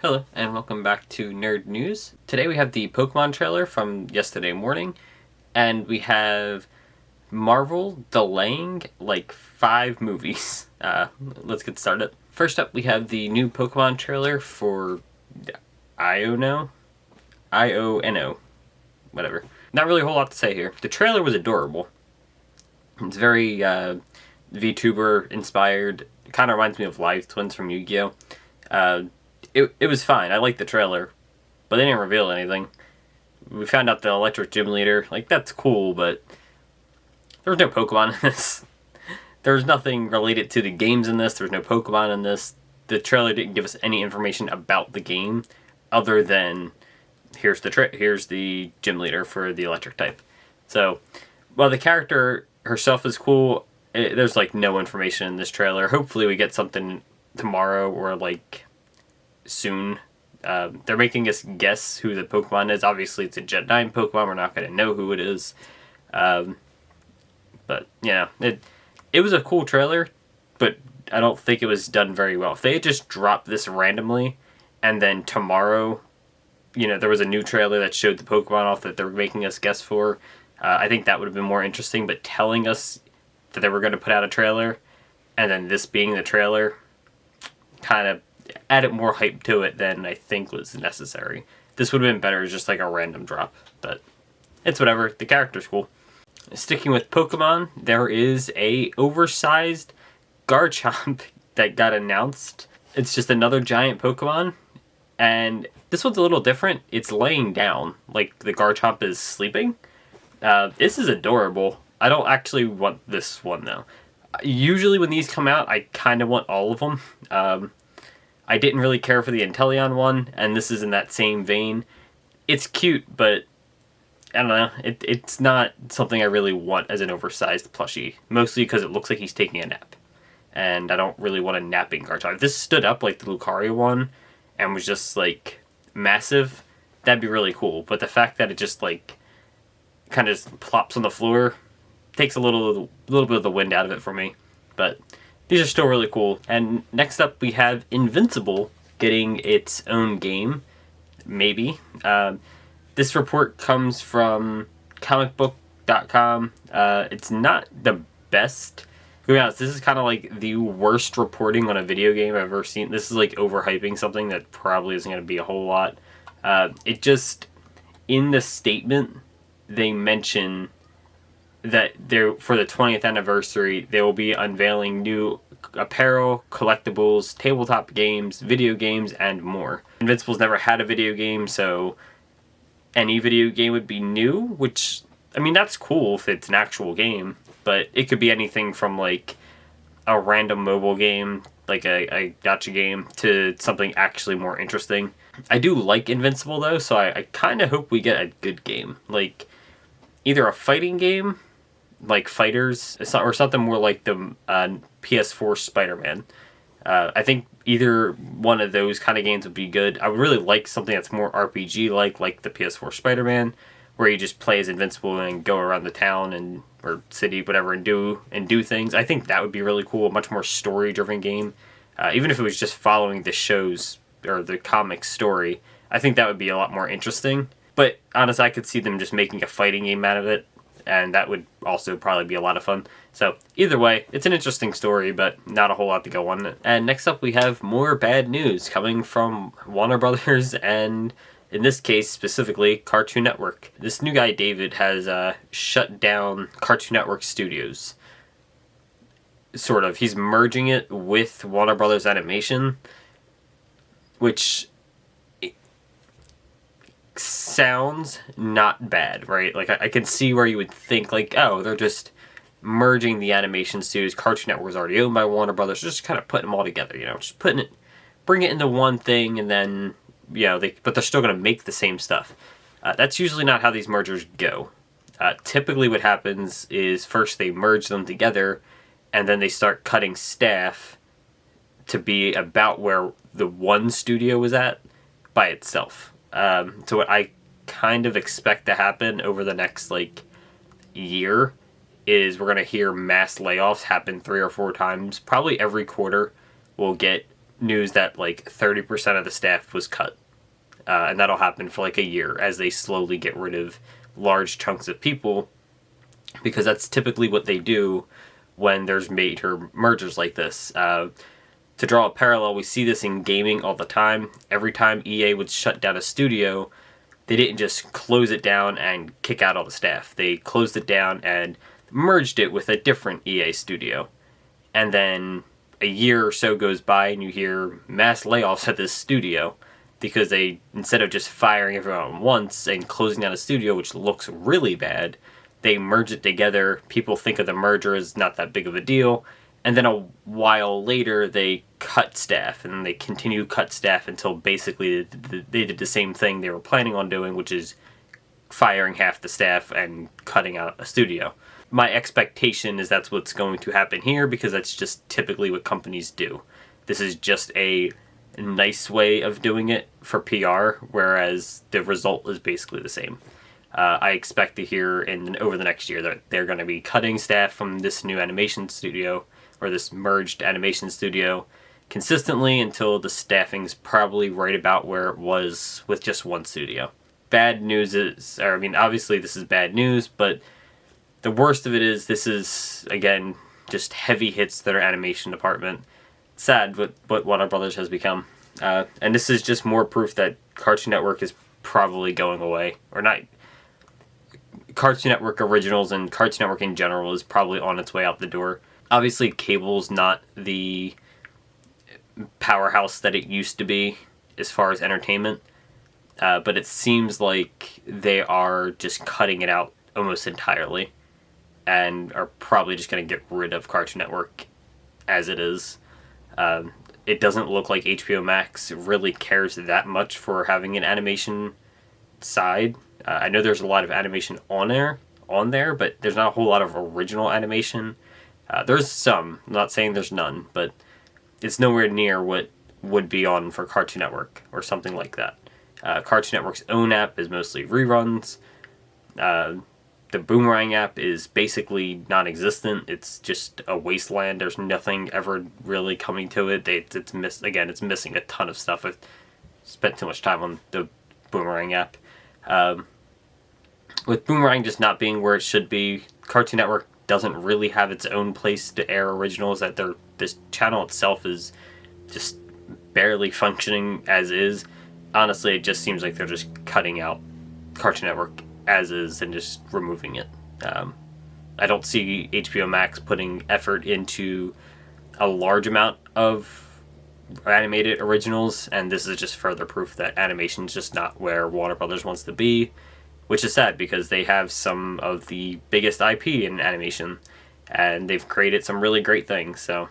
Hello, and welcome back to Nerd News. Today we have the Pokemon trailer from yesterday morning, and we have Marvel delaying like 5 movies. Let's get started. First up, we have the new Pokemon trailer for Iono, whatever. Not really a whole lot to say here. The trailer was adorable. It's very VTuber inspired. It kind of reminds me of Live Twins from Yu-Gi-Oh! It was fine. I liked the trailer, but they didn't reveal anything. We found out the electric gym leader. Like, that's cool, but there was no Pokemon in this. There's nothing related to the games in this. There's no Pokemon in this. The trailer didn't give us any information about the game other than here's the gym leader for the electric type. So, while the character herself is cool, there's like no information in this trailer. Hopefully we get something tomorrow or like soon. They're making us guess who the Pokemon is. Obviously it's a Gen 9 Pokemon. We're not going to know who it is. But yeah, it was a cool trailer, but I don't think it was done very well. If they had just dropped this randomly and then tomorrow, there was a new trailer that showed the Pokemon off that they were making us guess for, I think that would have been more interesting. But telling us that they were going to put out a trailer and then this being the trailer kind of added more hype to it than I think was necessary. This would have been better as just like a random drop, but it's whatever. The character's cool. Sticking with Pokemon, there is a Oversized Garchomp that got announced. It's just another giant Pokemon, and this one's a little different. It's laying down, like the Garchomp is sleeping. This is adorable. I don't actually want this one though. Usually when these come out, I kind of want all of them. I didn't really care for the Inteleon one, and this is in that same vein. It's cute, but I don't know. It's not something I really want as an oversized plushie, mostly because it looks like he's taking a nap, and I don't really want a napping Garchomp. If this stood up like the Lucario one and was just like massive, that'd be really cool. But the fact that it just like kind of just plops on the floor takes a little bit of the wind out of it for me. But these are still really cool. And next up we have Invincible getting its own game, maybe. This report comes from comicbook.com. It's not the best. To be honest, this is kind of like the worst reporting on a video game I've ever seen. This is like overhyping something that probably isn't going to be a whole lot. It just, in the statement, they mention that for the 20th anniversary, they will be unveiling new apparel, collectibles, tabletop games, video games, and more. Invincible's never had a video game, so any video game would be new, which, I mean, that's cool if it's an actual game, but it could be anything from, like, a random mobile game, like a gacha game, to something actually more interesting. I do like Invincible, though, so I kind of hope we get a good game. Like, either a fighting game, like Fighters, or something more like the PS4 Spider-Man. I think either one of those kind of games would be good. I would really like something that's more RPG-like the PS4 Spider-Man, where you just play as Invincible and go around the town or city, whatever, and do things. I think that would be really cool. A much more story-driven game. Even if it was just following the show's or the comic story, I think that would be a lot more interesting. But honestly, I could see them just making a fighting game out of it, and that would also probably be a lot of fun. So either way, it's an interesting story, but not a whole lot to go on it. And next up, we have more bad news coming from Warner Brothers, and in this case, specifically, Cartoon Network. This new guy, David, has shut down Cartoon Network Studios. Sort of. He's merging it with Warner Brothers Animation, which sounds not bad, right? Like, I can see where you would think, like, oh, they're just merging the animation studios. Cartoon Network was already owned by Warner Brothers, just kind of putting them all together, just bring it into one thing, and then, but they're still going to make the same stuff. That's usually not how these mergers go. Typically what happens is first they merge them together, and then they start cutting staff to be about where the one studio was at by itself. So what I kind of expect to happen over the next, year is we're going to hear mass layoffs happen 3 or 4 times. Probably every quarter we'll get news that like 30% of the staff was cut. And that'll happen for like a year as they slowly get rid of large chunks of people, because that's typically what they do when there's major mergers like this. To draw a parallel, we see this in gaming all the time. Every time EA would shut down a studio, they didn't just close it down and kick out all the staff. They closed it down and merged it with a different EA studio. And then a year or so goes by and you hear mass layoffs at this studio, because they, instead of just firing everyone at once and closing down a studio, which looks really bad, they merge it together. People think of the merger as not that big of a deal. And then a while later, they cut staff, and they continue to cut staff until basically they did the same thing they were planning on doing, which is firing half the staff and cutting out a studio. My expectation is that's what's going to happen here, because that's just typically what companies do. This is just a nice way of doing it for PR, whereas the result is basically the same. I expect to hear over the next year that they're going to be cutting staff from this new animation studio, or this merged animation studio, consistently until the staffing's probably right about where it was with just one studio. Bad news is, obviously this is bad news, but the worst of it is this is, again, just heavy hits to their animation department. Sad what Warner Brothers has become. And this is just more proof that Cartoon Network is probably going away. Or not. Cartoon Network originals and Cartoon Network in general is probably on its way out the door. Obviously, cable's not the powerhouse that it used to be as far as entertainment. But it seems like they are just cutting it out almost entirely, and are probably just going to get rid of Cartoon Network as it is. It doesn't look like HBO Max really cares that much for having an animation side. I know there's a lot of animation on there, but there's not a whole lot of original animation. There's some. I'm not saying there's none, but it's nowhere near what would be on for Cartoon Network or something like that. Cartoon Network's own app is mostly reruns. The Boomerang app is basically non-existent. It's just a wasteland. There's nothing ever really coming to it. It's missing a ton of stuff. I've spent too much time on the Boomerang app. With Boomerang just not being where it should be, Cartoon Network doesn't really have its own place to air originals. This channel itself is just barely functioning as is. Honestly, it just seems like they're just cutting out Cartoon Network as is and just removing it. I don't see HBO Max putting effort into a large amount of animated originals, and this is just further proof that animation's just not where Warner Brothers wants to be, which is sad because they have some of the biggest IP in animation, and they've created some really great things, so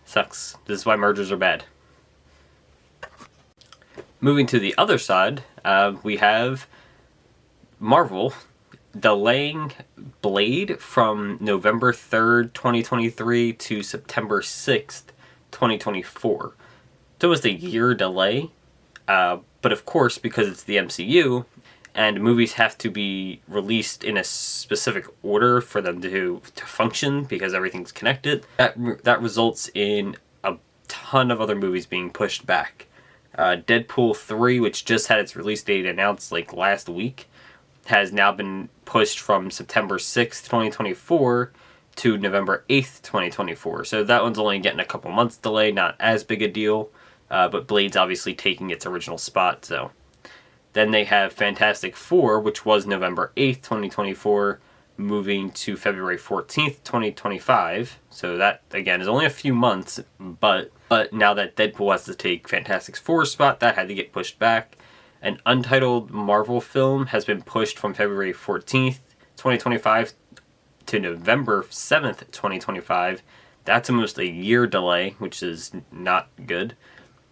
sucks. This is why mergers are bad. Moving to the other side, we have Marvel delaying Blade from November 3rd, 2023 to September 6th, 2024. It's almost a year delay, but of course, because it's the MCU, and movies have to be released in a specific order for them to function, because everything's connected, that results in a ton of other movies being pushed back. Deadpool 3, which just had its release date announced like last week, has now been pushed from September 6th, 2024 to November 8th, 2024. So that one's only getting a couple months delay, not as big a deal, but Blade's obviously taking its original spot. So then they have Fantastic Four, which was November 8th, 2024, moving to February 14th, 2025. So that, again, is only a few months, but now that Deadpool has to take Fantastic Four's spot, that had to get pushed back. An Untitled Marvel film has been pushed from February 14th, 2025 to November 7th, 2025. That's almost a year delay, which is not good.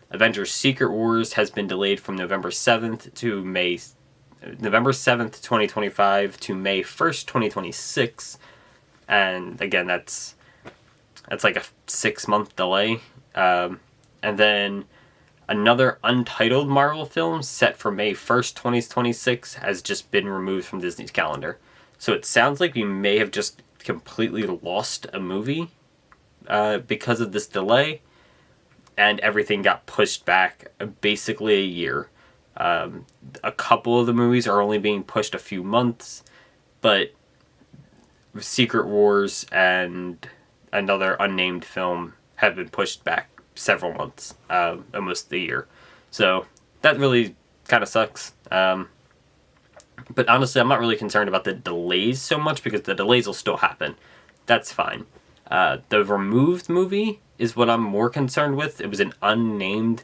Avengers Secret Wars has been delayed from November 7th, 2025 to May 1st, 2026. And again, that's like a 6-month delay. And then another Untitled Marvel film set for May 1st, 2026 has just been removed from Disney's calendar. So it sounds like we may have just completely lost a movie because of this delay. and everything got pushed back basically a year. A couple of the movies are only being pushed a few months, but Secret Wars and another unnamed film have been pushed back several months, almost a year. So that really kind of sucks. But honestly, I'm not really concerned about the delays so much because the delays will still happen. That's fine. The Removed movie is what I'm more concerned with. It was an unnamed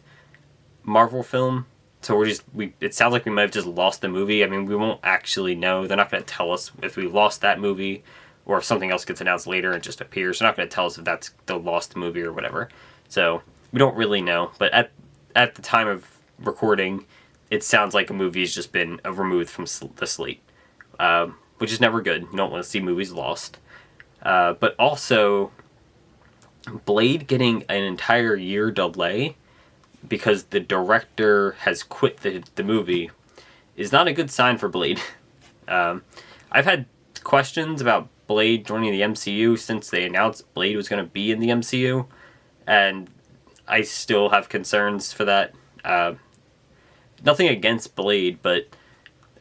Marvel film. So it sounds like we might have just lost the movie. I mean, we won't actually know. They're not going to tell us if we lost that movie or if something else gets announced later and just appears. They're not going to tell us if that's the lost movie or whatever. So we don't really know. But at the time of recording, it sounds like a movie has just been removed from the slate, which is never good. You don't want to see movies lost. But also, Blade getting an entire year delay because the director has quit the movie is not a good sign for Blade. I've had questions about Blade joining the MCU since they announced Blade was going to be in the MCU, and I still have concerns for that. Nothing against Blade, but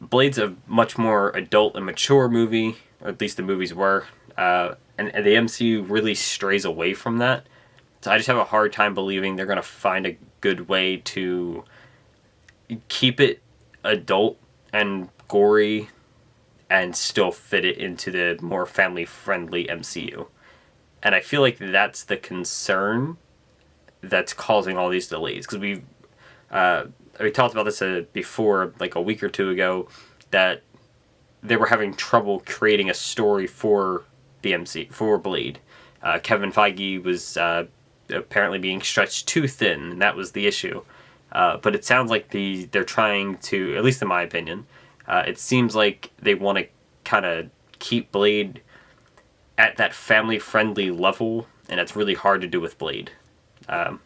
Blade's a much more adult and mature movie, or at least the movies were, and the MCU really strays away from that. So I just have a hard time believing they're going to find a good way to keep it adult and gory and still fit it into the more family-friendly MCU. And I feel like that's the concern that's causing all these delays. Because we talked about this before, like a week or two ago, that they were having trouble creating a story for the for Blade. Kevin Feige was apparently being stretched too thin, and that was the issue. But it sounds like they're trying to, at least in my opinion, it seems like they want to kind of keep Blade at that family-friendly level, and it's really hard to do with Blade. I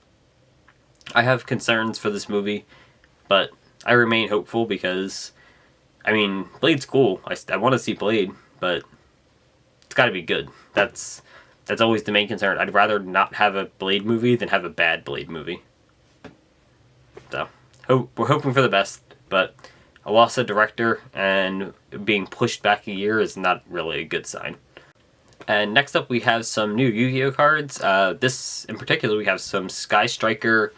have concerns for this movie, but I remain hopeful because, I mean, Blade's cool. I want to see Blade, but it's got to be good. That's always the main concern. I'd rather not have a Blade movie than have a bad Blade movie. So, we're hoping for the best, but a loss of director and being pushed back a year is not really a good sign. And next up we have some new Yu-Gi-Oh cards. This, in particular, we have some Sky Striker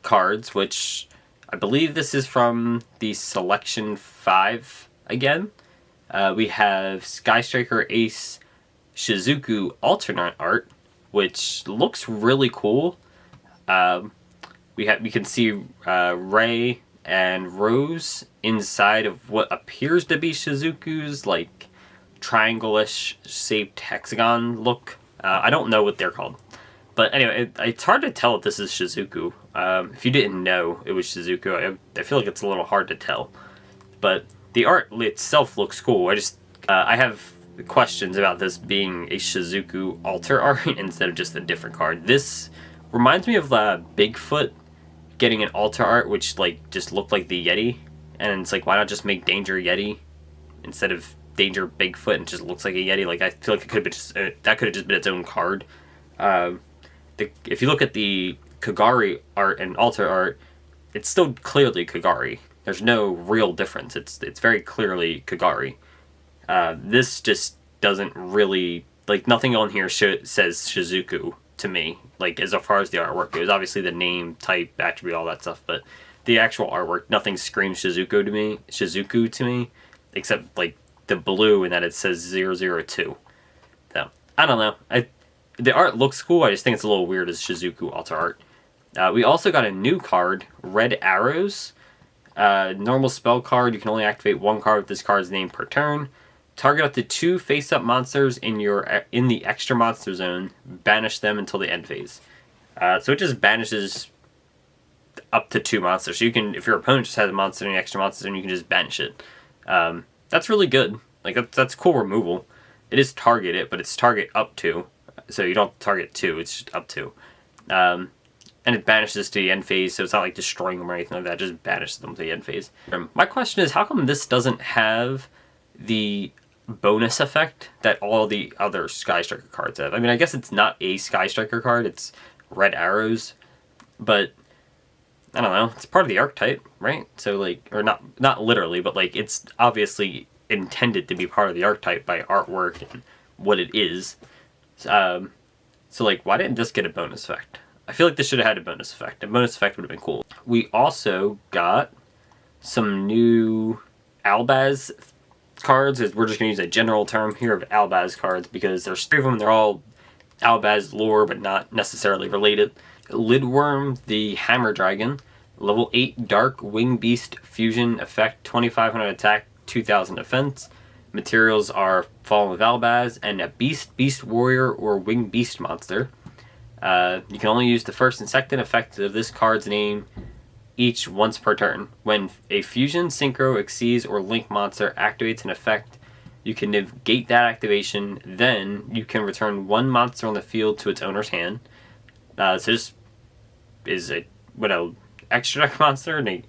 cards, which I believe this is from the Selection 5 again. We have Sky Striker Ace Shizuku alternate art, which looks really cool. We can see Ray and Rose inside of what appears to be Shizuku's like triangle-ish shaped hexagon look. I don't know what they're called, but anyway, it's hard to tell if this is Shizuku. If you didn't know it was Shizuku, I feel like it's a little hard to tell, but the art itself looks cool. I have questions about this being a Shizuku alter art instead of just a different card. This reminds me of Bigfoot getting an alter art which like just looked like the Yeti, and it's like, why not just make Danger Yeti instead of Danger Bigfoot and just looks like a Yeti? Like, I feel like it could have just that could have just been its own card. If you look at the Kagari art and alter art, it's still clearly Kagari. There's no real difference. It's very clearly Kagari. This just doesn't really, like, nothing on here says Shizuku to me, like, as far as the artwork goes. Obviously the name, type, attribute, all that stuff, but the actual artwork, nothing screams Shizuku to me, except, like, the blue and that it says 002. So, I don't know. The art looks cool, I just think it's a little weird as Shizuku alter art. We also got a new card, Red Arrows. Normal spell card, you can only activate one card with this card's name per turn. Target up to 2 face-up monsters in the extra monster zone. Banish them until the end phase. So it just banishes up to 2 monsters. So you can, if your opponent just has a monster in the extra monster zone, you can just banish it. That's really good. Like, that's cool removal. It is target it, but it's target up to. So you don't target 2, it's just up to. And it banishes to the end phase, so it's not like destroying them or anything like that. It just banishes them to the end phase. My question is, how come this doesn't have the bonus effect that all the other Sky Striker cards have? I mean, I guess it's not a Sky Striker card, it's Red Arrows. but I don't know. It's part of the archetype, right? So like, or not literally, but like it's obviously intended to be part of the archetype by artwork and what it is. So like, why didn't this get a bonus effect? I feel like this should have had a bonus effect. A bonus effect would have been cool. We also got some new Albez cards. We're just going to use a general term here of Albez cards because there's 3 of them. They're all Albez lore, but not necessarily related. Lidworm, the Hammer Dragon, level 8 Dark Wing Beast Fusion effect, 2500 attack, 2000 defense. Materials are Fallen of Albez and a Beast Warrior, or Wing Beast monster. You can only use the first and second effect of this card's name each once per turn. When a Fusion, Synchro, Exceed, or Link monster activates an effect, you can negate that activation. Then you can return 1 monster on the field to its owner's hand. So this is a extra deck monster, and it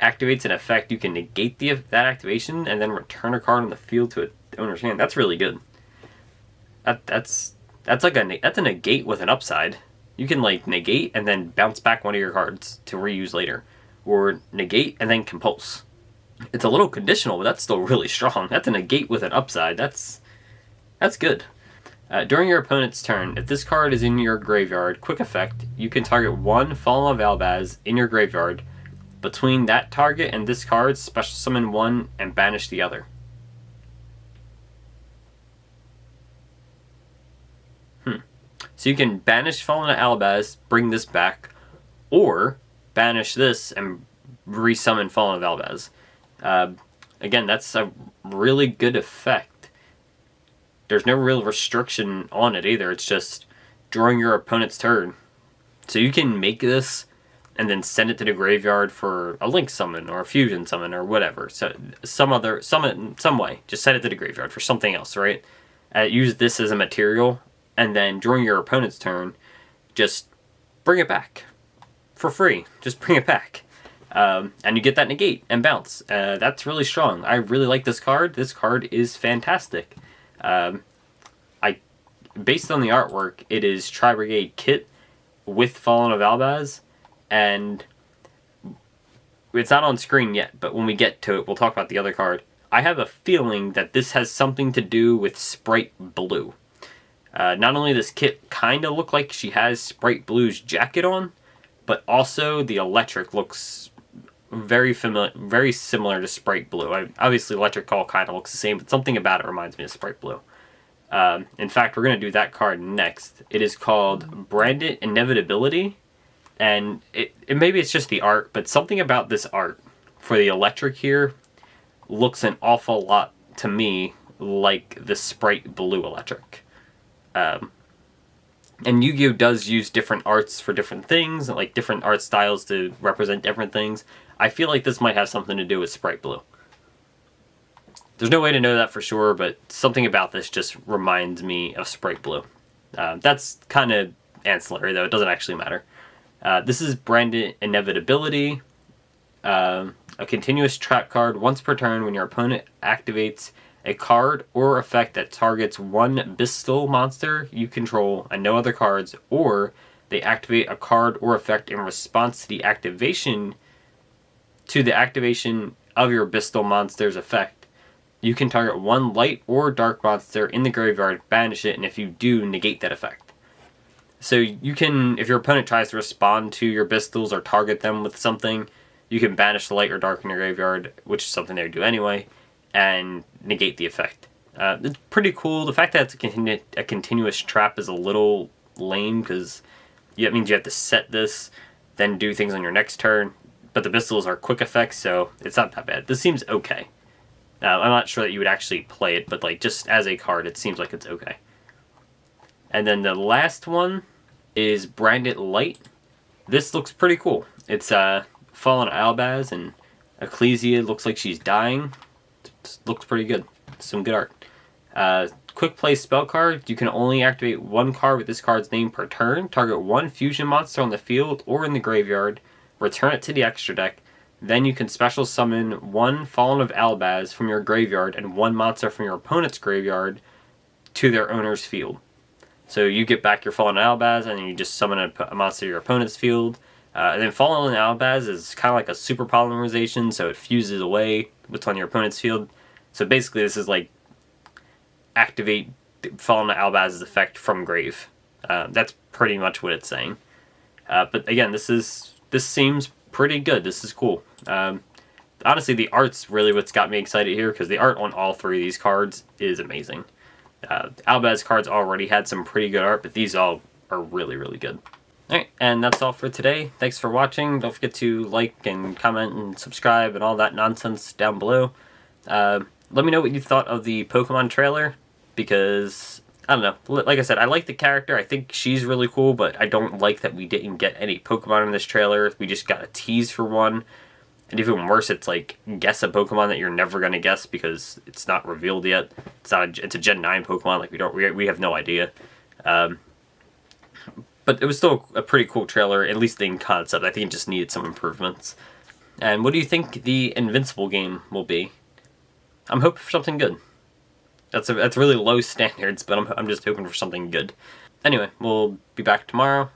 activates an effect. You can negate that activation and then return a card on the field to its owner's hand. That's really good. That's a negate with an upside. You can like negate and then bounce back one of your cards to reuse later, or negate and then compulse. It's a little conditional, but that's still really strong. That's a negate with an upside. That's good. During your opponent's turn, if this card is in your graveyard, quick effect, you can target 1 Fallen of Albez in your graveyard. Between that target and this card, special summon 1 and banish the other. So you can banish Fallen of Albez, bring this back, or banish this and resummon Fallen of Albez. Again, that's a really good effect. There's no real restriction on it either. It's just during your opponent's turn. So you can make this and then send it to the graveyard for a Link summon or a Fusion summon or whatever. So some way. Just send it to the graveyard for something else, right? Use this as a material, and then during your opponent's turn, just bring it back for free. Just bring it back. And you get that negate and bounce. That's really strong. I really like this card. This card is fantastic. Based on the artwork, it is Tri-Brigade Kit with Fallen of Albez, and it's not on screen yet, but when we get to it, we'll talk about the other card. I have a feeling that this has something to do with Sprite Blue. Not only does Kit kind of look like she has Sprite Blue's jacket on, but also the electric looks very similar to Sprite Blue. Obviously, Electric all kind of looks the same, but something about it reminds me of Sprite Blue. In fact, we're going to do that card next. It is called Branded Inevitability, and maybe it's just the art, but something about this art for the electric here looks an awful lot to me like the Sprite Blue electric. And Yu-Gi-Oh! Does use different arts for different things, like different art styles to represent different things. I feel like this might have something to do with Sprite Blue. There's no way to know that for sure, but something about this just reminds me of Sprite Blue. That's kind of ancillary, though. It doesn't actually matter. This is Branded Inevitability. A continuous trap card. Once per turn, when your opponent activates a card or effect that targets 1 Bistil monster you control and no other cards, or they activate a card or effect in response to the activation of your Bistil monster's effect, you can target 1 light or dark monster in the graveyard, banish it, and if you do, negate that effect. So you can, if your opponent tries to respond to your Bistils or target them with something, you can banish the light or dark in your graveyard, which is something they would do anyway, and negate the effect. It's pretty cool. The fact that it's a continuous trap is a little lame, because that means you have to set this, then do things on your next turn, but the Bistils are quick effects, so it's not that bad. This seems okay. I'm not sure that you would actually play it, but like just as a card, it seems like it's okay. And then the last one is Branded Light. This looks pretty cool. It's Fallen Albez, and Ecclesia looks like she's dying. Looks pretty good. Some good art. Quick play spell card. You can only activate 1 card with this card's name per turn. Target 1 fusion monster on the field or in the graveyard. Return it to the extra deck. Then you can special summon 1 Fallen of Albez from your graveyard and 1 monster from your opponent's graveyard to their owner's field. So you get back your Fallen Albez, and then you just summon a monster to your opponent's field. And then Fallen Albaz is kind of like a super polymerization, so it fuses away what's on your opponent's field. So basically this is like activate Fallen Albaz's effect from grave. That's pretty much what it's saying. But again, this seems pretty good. This is cool. Honestly, the art's really what's got me excited here, because the art on all three of these cards is amazing. Albez Cards already had some pretty good art, but these all are really, really good. Alright, and that's all for today. Thanks for watching. Don't forget to like and comment and subscribe and all that nonsense down below. Let me know what you thought of the Pokemon trailer, because, I don't know, like I said, I like the character. I think she's really cool, but I don't like that we didn't get any Pokemon in this trailer. We just got a tease for one. And even worse, it's like, guess a Pokemon that you're never going to guess because it's not revealed yet. It's a Gen 9 Pokemon, like we have no idea. But it was still a pretty cool trailer, at least in concept. I think it just needed some improvements. And what do you think the Invincible game will be? I'm hoping for something good. That's really low standards, but I'm just hoping for something good. Anyway, we'll be back tomorrow.